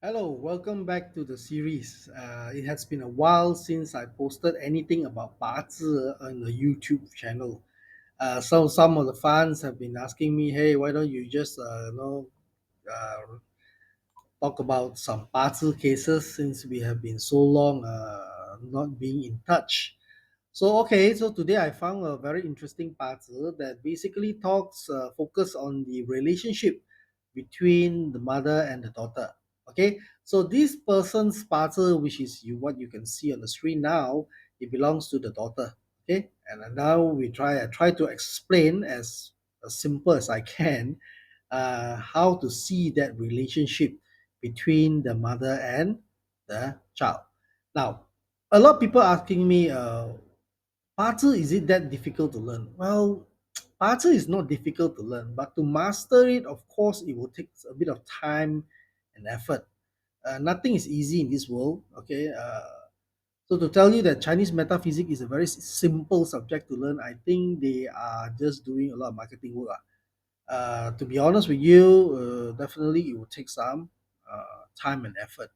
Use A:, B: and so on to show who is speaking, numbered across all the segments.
A: Hello, welcome back to the series. It has been a while since I posted anything about BaZi on the YouTube channel. So some of the fans have been asking me, "Hey, why don't you just talk about some BaZi cases since we have been so long not being in touch?" So today I found a very interesting puzzle that basically focus on the relationship between the mother and the daughter. Okay, so this person's puzzle, which is what you can see on the screen now, it belongs to the daughter. Okay, and now I try to explain as simple as I can how to see that relationship between the mother and the child. Now, a lot of people asking me, Bazi, is it that difficult to learn? Well, Bazi is not difficult to learn, but to master it, of course, it will take a bit of time and effort. Nothing is easy in this world. Okay, so to tell you that Chinese metaphysics is a very simple subject to learn, I think they are just doing a lot of marketing work. To be honest with you, definitely it will take some time and effort.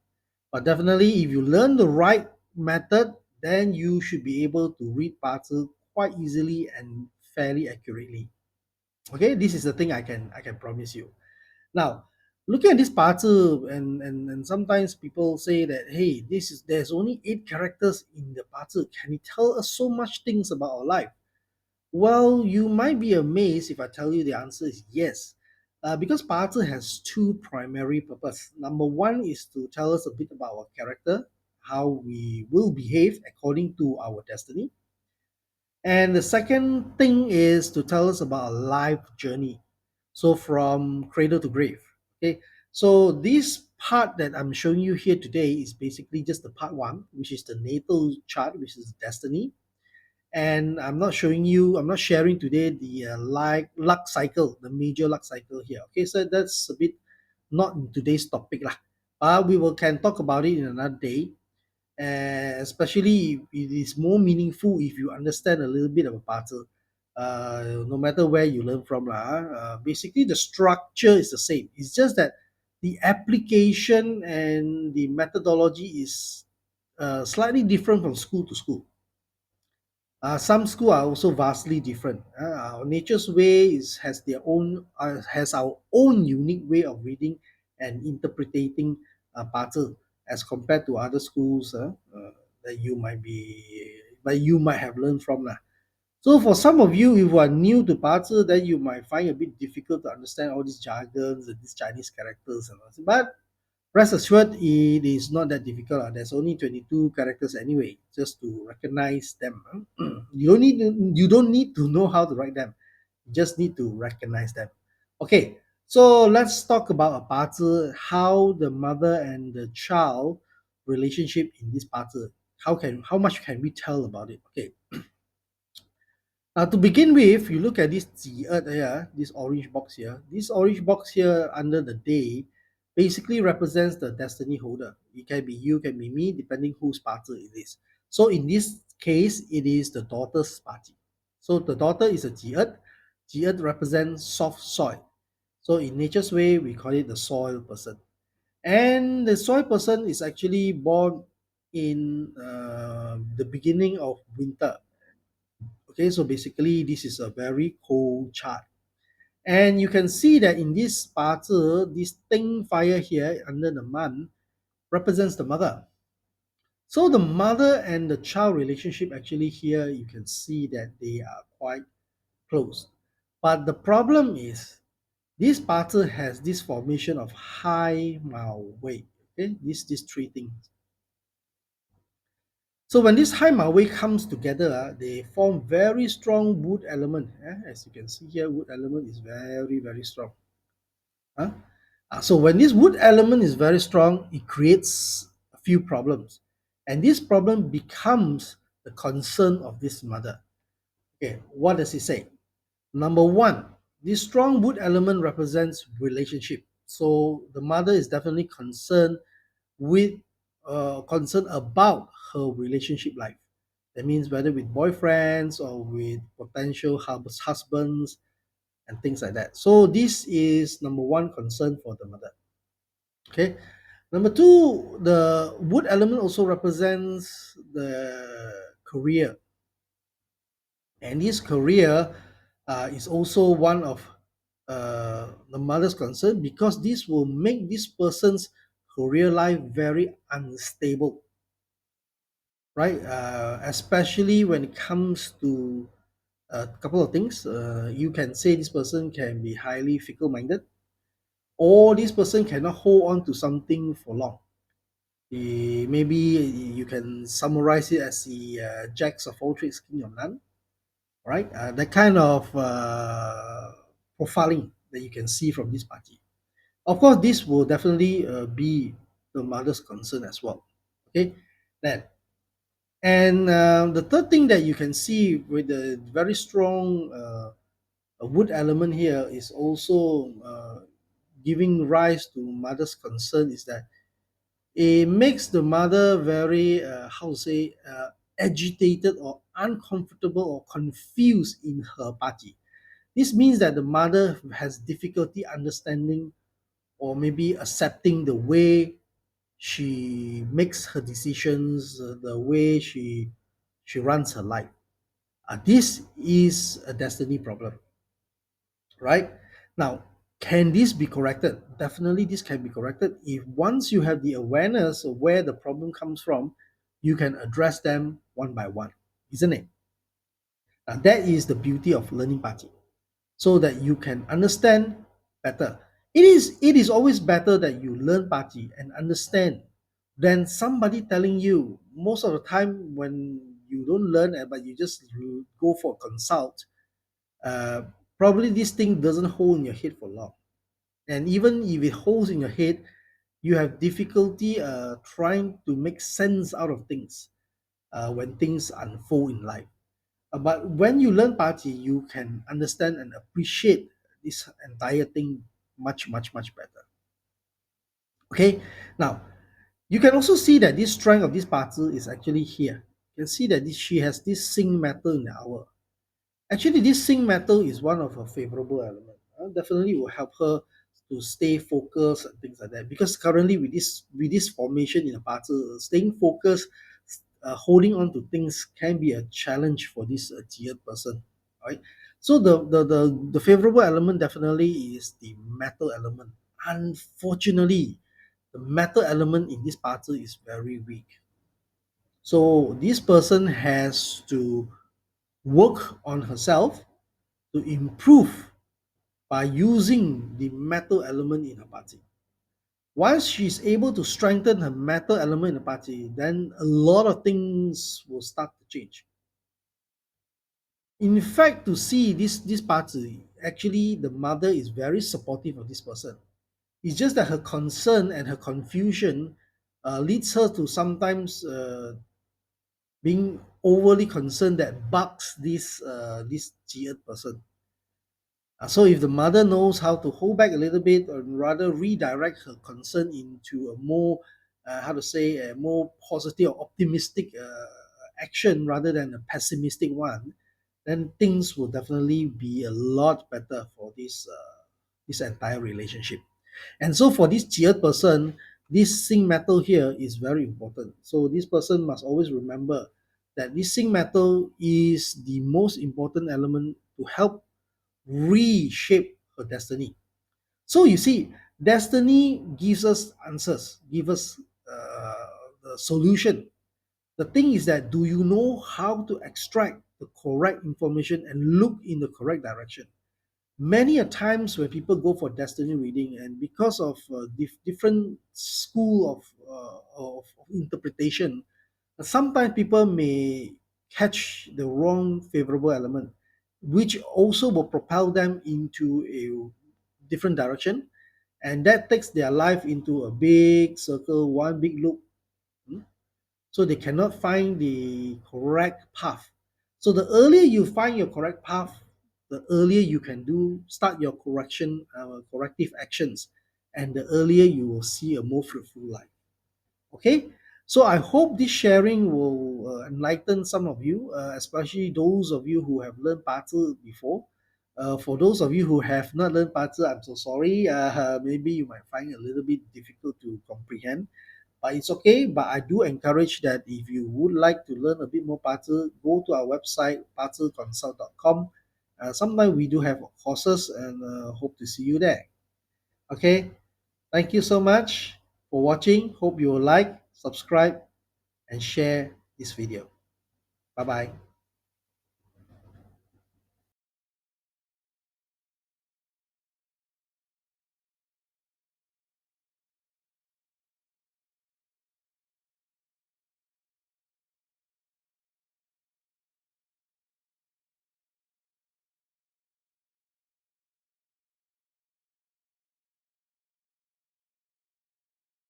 A: But definitely, if you learn the right method, then you should be able to read parcel quite easily and fairly accurately. Okay, this is the thing I can promise you. Now, looking at this parcel, and sometimes people say that, hey, there's only 8 characters in the parcel. Can it tell us so much things about our life? Well, you might be amazed if I tell you the answer is yes. Because parcel has two primary purpose. Number one is to tell us a bit about our character, how we will behave according to our destiny. And the second thing is to tell us about our life journey. So from cradle to grave. Okay. So this part that I'm showing you here today is basically just the part one, which is the natal chart, which is destiny. And I'm not sharing today the luck cycle, the major luck cycle here. Okay, so that's a bit not in today's topic lah. But we will can talk about it in another day. Especially if it is more meaningful if you understand a little bit of a puzzle. No matter where you learn from lah. Basically, the structure is the same. It's just that the application and the methodology is slightly different from school to school. Some schools are also vastly different. Nature's Way has our own unique way of reading and interpreting puzzle as compared to other schools that you might have learned from lah. So for some of you, if you are new to puzzle, then you might find it a bit difficult to understand all these jargons and these Chinese characters and all. But rest assured, it is not that difficult. There's only 22 characters anyway, just to recognize them. You don't need to know how to write them. You just need to recognize them. Okay, so let's talk about a puzzle, how the mother and the child relationship in this puzzle. How much can we tell about it? Okay. To begin with, you look at this here, this orange box here. This orange box here under the day basically represents the destiny holder. It can be you, can be me, depending whose party it is. So in this case, it is the daughter's party. So the daughter is a Ji'et. Ji'et represents soft soil. So in nature's way, we call it the soil person. And the soil person is actually born in the beginning of winter. Okay, so basically this is a very cold chart. And you can see that in this parcel, this thing fire here under the month represents the mother. So the mother and the child relationship actually here, you can see that they are quite close. But the problem is this parcel has this formation of high Mao Wei. Okay, these three things. So when this high Maui comes together, they form very strong wood element. As you can see here, wood element is very, very strong. Huh? So when this wood element is very strong, it creates a few problems. And this problem becomes the concern of this mother. Okay, what does it say? Number one, this strong wood element represents relationship. So the mother is definitely with concerned about her relationship life. That means whether with boyfriends or with potential husbands and things like that. So this is number one concern for the mother. Okay. Number two, the wood element also represents the career, and this career is also one of the mother's concern, because this will make this person's career life very unstable, right? Especially when it comes to a couple of things. You can say this person can be highly fickle-minded, or this person cannot hold on to something for long. Maybe you can summarize it as the jacks of all trades, king of none, right? That kind of profiling that you can see from this party. Of course, this will definitely be the mother's concern as well. Okay, then and the third thing that you can see with the very strong wood element here is also giving rise to mother's concern, is that it makes the mother very how to say agitated or uncomfortable or confused in her party. This means that the mother has difficulty understanding or maybe accepting the way she makes her decisions, the way she runs her life. This is a destiny problem, right? Now, can this be corrected? Definitely, this can be corrected if once you have the awareness of where the problem comes from, you can address them one by one, isn't it? Now, that is the beauty of learning party, so that you can understand better. It is always better that you learn party and understand than somebody telling you. Most of the time, when you don't learn but you just go for consult, uh, probably this thing doesn't hold in your head for long. And even if it holds in your head, you have difficulty trying to make sense out of things when things unfold in life. But when you learn party, you can understand and appreciate this entire thing much, much, much better. Okay, now you can also see that this strength of this party is actually here. You can see that she has this sing metal in the hour. Actually, this sync metal is one of her favorable elements. Definitely will help her to stay focused and things like that. Because currently with this formation in a party, staying focused, holding on to things can be a challenge for this geared person, right? So the favorable element definitely is the metal element. Unfortunately, the metal element in this party is very weak. So this person has to work on herself to improve by using the metal element in her party. Once she's able to strengthen her metal element in the party, then a lot of things will start to change. In fact, to see this party, actually the mother is very supportive of this person. It's just that her concern and her confusion leads her to sometimes being overly concerned that bugs this geared person. So if the mother knows how to hold back a little bit, or rather redirect her concern into a more, how to say, a more positive or optimistic action rather than a pessimistic one, then things will definitely be a lot better for this entire relationship. And so for this cheered person, this sync metal here is very important. So this person must always remember that this sync metal is the most important element to help reshape her destiny. So you see, destiny gives us answers, give us the solution. The thing is that, do you know how to extract the correct information and look in the correct direction? Many a times when people go for destiny reading, and because of different school of interpretation, sometimes people may catch the wrong favorable element, which also will propel them into a different direction, and that takes their life into a big circle, one big loop. hmm? So they cannot find the correct path. So the earlier you find your correct path, the earlier you can start your corrective actions, and the earlier you will see a more fruitful life. Okay, so I hope this sharing will enlighten some of you, especially those of you who have learned Bazi before. For those of you who have not learned 八字, I'm so sorry. Maybe you might find it a little bit difficult to comprehend, but it's okay. But I do encourage that if you would like to learn a bit more 八字, go to our website, 八字consult.com. Sometimes we do have courses, and hope to see you there. Okay, thank you so much for watching. Hope you will like, subscribe, and share this video. Bye bye.